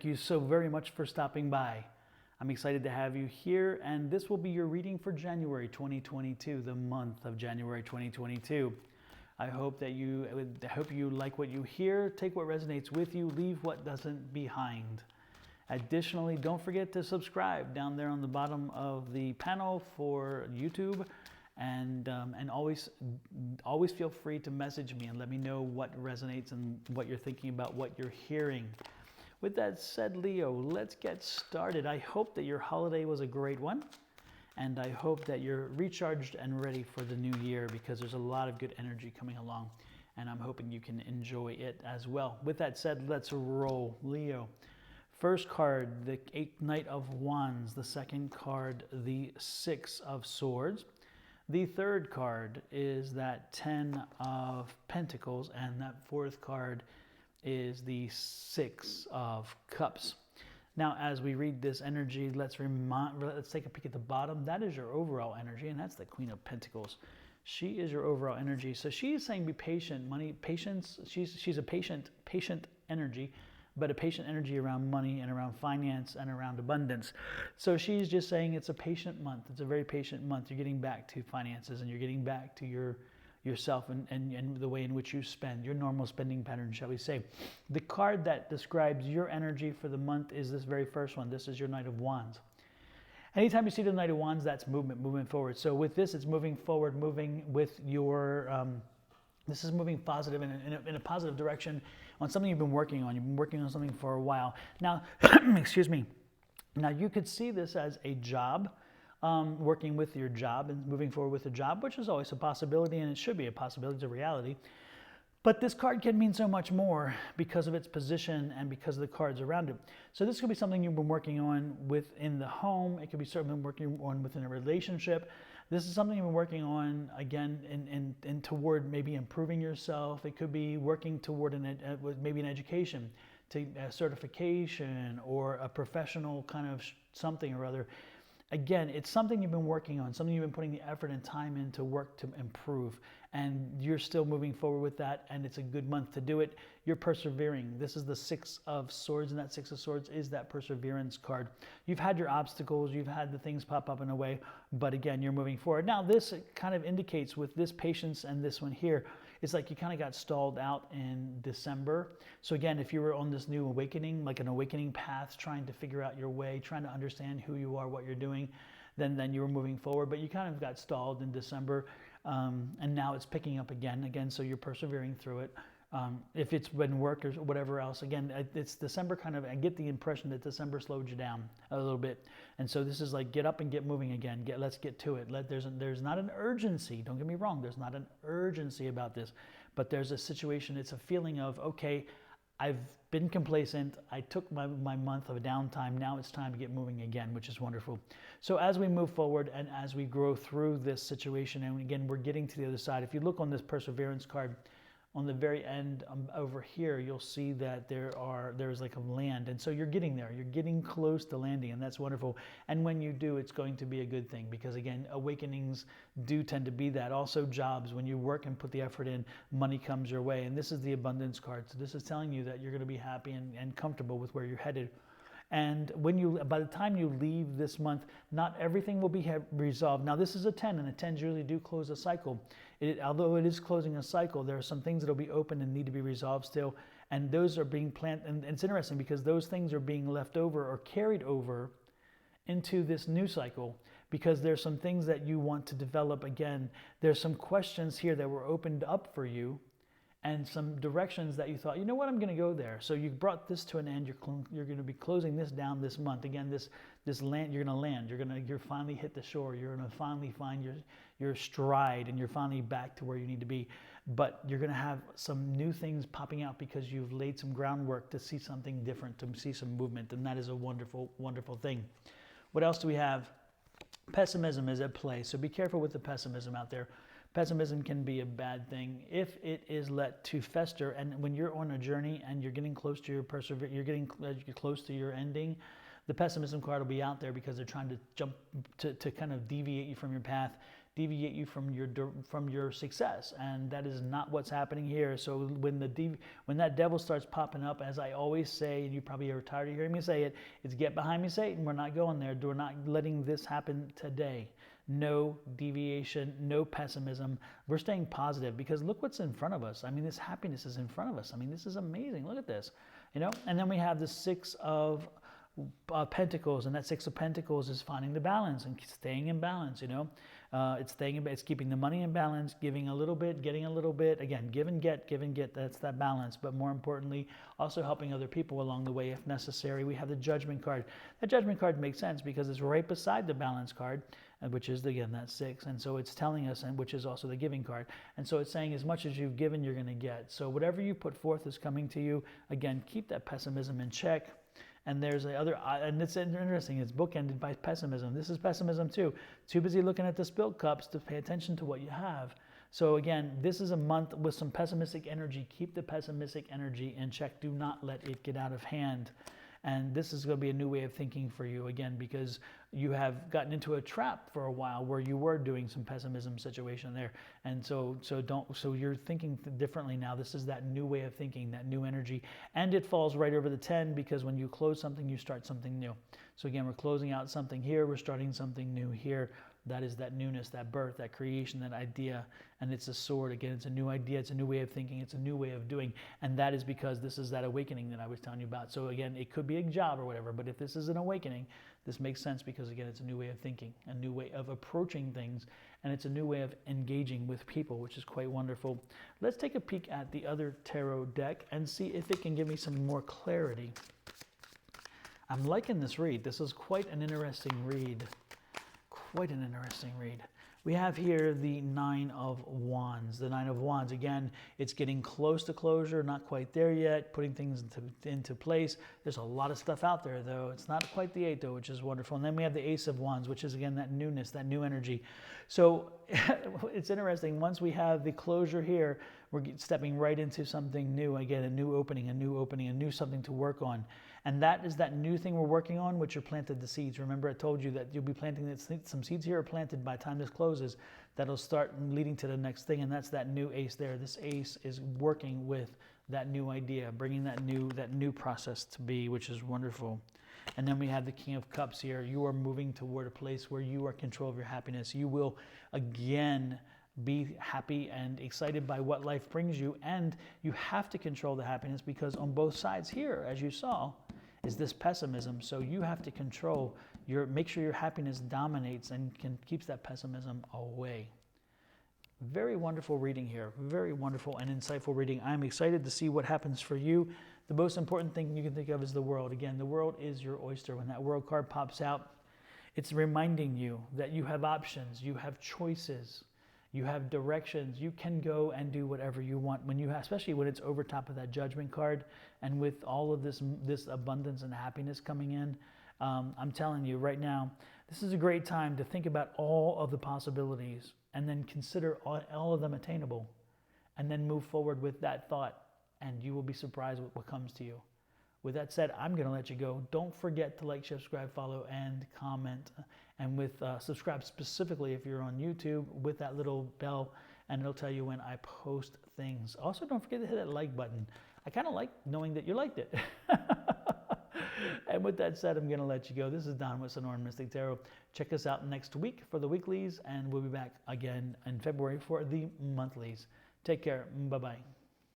thank you so very much for stopping by. I'm excited to have you here, and this will be your reading for January 2022, the month of January 2022. I hope you like what you hear, take what resonates with you, leave what doesn't behind. Additionally, don't forget to subscribe down there on the bottom of the panel for YouTube, and always feel free to message me and let me know what resonates and what you're thinking about, what you're hearing. With that said, Leo, let's get started. I hope that your holiday was a great one, and I hope that you're recharged and ready for the new year, because there's a lot of good energy coming along, and I'm hoping you can enjoy it as well. With that said, let's roll, Leo. First card, the Knight of Wands. The second card, the Six of Swords. The third card is that Ten of Pentacles, and that fourth card is the Six of Cups. Now, as we read this energy, let's take a peek at the bottom. That is your overall energy, and that's the Queen of Pentacles. She is your overall energy. So she is saying be patient, patience. She's a patient energy, but a patient energy around money and around finance and around abundance. So she's just saying it's a patient month. It's a very patient month. You're getting back to finances, and you're getting back to yourself and the way in which you spend, your normal spending pattern, shall we say. The card that describes your energy for the month is this very first one. This is your Knight of Wands. Anytime you see the Knight of Wands, that's moving forward. So with this, it's moving forward, moving with your, this is moving positive in a positive direction on something you've been working on. You've been working on something for a while. Now, excuse me. Now you could see this as a job. Working with your job and moving forward with a job, which is always a possibility, and it should be a possibility, it's a reality. But this card can mean so much more because of its position and because of the cards around it. So this could be something you've been working on within the home. It could be something working on within a relationship. This is something you've been working on, again, in toward maybe improving yourself. It could be working toward maybe an education, to a certification, or a professional kind of something or other. Again, it's something you've been working on, something you've been putting the effort and time in to work to improve, and you're still moving forward with that, and it's a good month to do it. You're persevering. This is the Six of Swords, and that Six of Swords is that perseverance card. You've had your obstacles, you've had the things pop up in a way, but again, you're moving forward. Now, this kind of indicates with this patience and this one here, it's like you kind of got stalled out in December. So again, if you were on this new awakening, like an awakening path, trying to figure out your way, trying to understand who you are, what you're doing, then you were moving forward, but you kind of got stalled in December, and now it's picking up again, so you're persevering through it. If it's been work or whatever else, again, it's December kind of, I get the impression that December slowed you down a little bit. And so this is like, get up and get moving again. Let's get to it. There's not an urgency, don't get me wrong, there's not an urgency about this, but there's a situation, it's a feeling of, okay, I've been complacent, I took my month of downtime, now it's time to get moving again, which is wonderful. So as we move forward and as we grow through this situation, and again, we're getting to the other side. If you look on this perseverance card, on the very end over here, you'll see that there's like a land, and so you're getting there. You're getting close to landing, and that's wonderful. And when you do, it's going to be a good thing, because again, awakenings do tend to be that. Also, jobs, when you work and put the effort in, money comes your way, and this is the abundance card. So this is telling you that you're going to be happy and comfortable with where you're headed. And by the time you leave this month, not everything will be resolved. Now, this is a 10, and the 10s usually do close a cycle. Although it is closing a cycle, there are some things that will be open and need to be resolved still, and those are being planned. And it's interesting because those things are being left over or carried over into this new cycle, because there's some things that you want to develop again. There's some questions here that were opened up for you, and some directions that you thought, you know what, I'm going to go there. So you brought this to an end. You're going to be closing this down this month. Again, this land, you're going to land. You're finally hit the shore. You're going to finally find your stride, and you're finally back to where you need to be. But you're going to have some new things popping out because you've laid some groundwork to see something different, to see some movement, and that is a wonderful, wonderful thing. What else do we have? Pessimism is at play, so be careful with the pessimism out there. Pessimism can be a bad thing if it is let to fester. And when you're on a journey and you're getting close to you're close to your ending, the pessimism card will be out there because they're trying to jump to kind of deviate you from your path, deviate you from your success, and that is not what's happening here. So when that devil starts popping up, as I always say, and you probably are tired of hearing me say it, it's get behind me, Satan. We're not going there. We're not letting this happen today. No deviation, no pessimism. We're staying positive because look what's in front of us. I mean, this happiness is in front of us. I mean, this is amazing. Look at this, you know. And then we have the Six of Pentacles, and that Six of Pentacles is finding the balance and staying in balance, you know. It's keeping the money in balance, giving a little bit, getting a little bit. Again, give and get, that's that balance. But more importantly, also helping other people along the way if necessary. We have the Judgment card. The Judgment card makes sense because it's right beside the Balance card, which is, again, that Six. And so it's telling us, and which is also the Giving card. And so it's saying as much as you've given, you're going to get. So whatever you put forth is coming to you. Again, keep that pessimism in check. And there's the other, and it's interesting, it's bookended by pessimism. This is pessimism too. Too busy looking at the spilled cups to pay attention to what you have. So again, this is a month with some pessimistic energy. Keep the pessimistic energy in check. Do not let it get out of hand. And this is going to be a new way of thinking for you, again, because you have gotten into a trap for a while where you were doing some pessimism situation there. And so you're thinking differently now. This is that new way of thinking, that new energy. And it falls right over the 10 because when you close something, you start something new. So again, we're closing out something here. We're starting something new here. That is that newness, that birth, that creation, that idea. And it's a sword. Again, it's a new idea. It's a new way of thinking. It's a new way of doing. And that is because this is that awakening that I was telling you about. So again, it could be a job or whatever, but if this is an awakening, this makes sense because, again, it's a new way of thinking, a new way of approaching things, and it's a new way of engaging with people, which is quite wonderful. Let's take a peek at the other tarot deck and see if it can give me some more clarity. I'm liking this read. This is quite an interesting read. Quite an interesting read. We have here the Nine of Wands. The Nine of Wands, again, it's getting close to closure, not quite there yet, putting things into place. There's a lot of stuff out there, though. It's not quite the Eight, though, which is wonderful. And then we have the Ace of Wands, which is, again, that newness, that new energy. So it's interesting. Once we have the closure here, we're stepping right into something new. Again, a new opening, a new something to work on. And that is that new thing we're working on, which are planted the seeds. Remember, I told you that you'll be planting some seeds here are planted by the time this closes. That'll start leading to the next thing, and that's that new ace there. This ace is working with that new idea, bringing that new process to be, which is wonderful. And then we have the King of Cups here. You are moving toward a place where you are in control of your happiness. You will, again, be happy and excited by what life brings you, and you have to control the happiness because on both sides here, as you saw, is this pessimism. So you have to control make sure your happiness dominates and keeps that pessimism away. Very wonderful reading here. Very wonderful and insightful reading. I'm excited to see what happens for you. The most important thing you can think of is the world. Again, the world is your oyster. When that world card pops out, it's reminding you that you have options, you have choices. You have directions. You can go and do whatever you want especially when it's over top of that Judgment card, and with all of this abundance and happiness coming in. I'm telling you right now, this is a great time to think about all of the possibilities and then consider all of them attainable, and then move forward with that thought, and you will be surprised with what comes to you. With that said, I'm going to let you go. Don't forget to like, share, subscribe, follow, and comment. And subscribe specifically if you're on YouTube with that little bell, and it'll tell you when I post things. Also, don't forget to hit that like button. I kind of like knowing that you liked it. And with that said, I'm going to let you go. This is Don with Sonoran Mystic Tarot. Check us out next week for the weeklies, and we'll be back again in February for the monthlies. Take care. Bye-bye.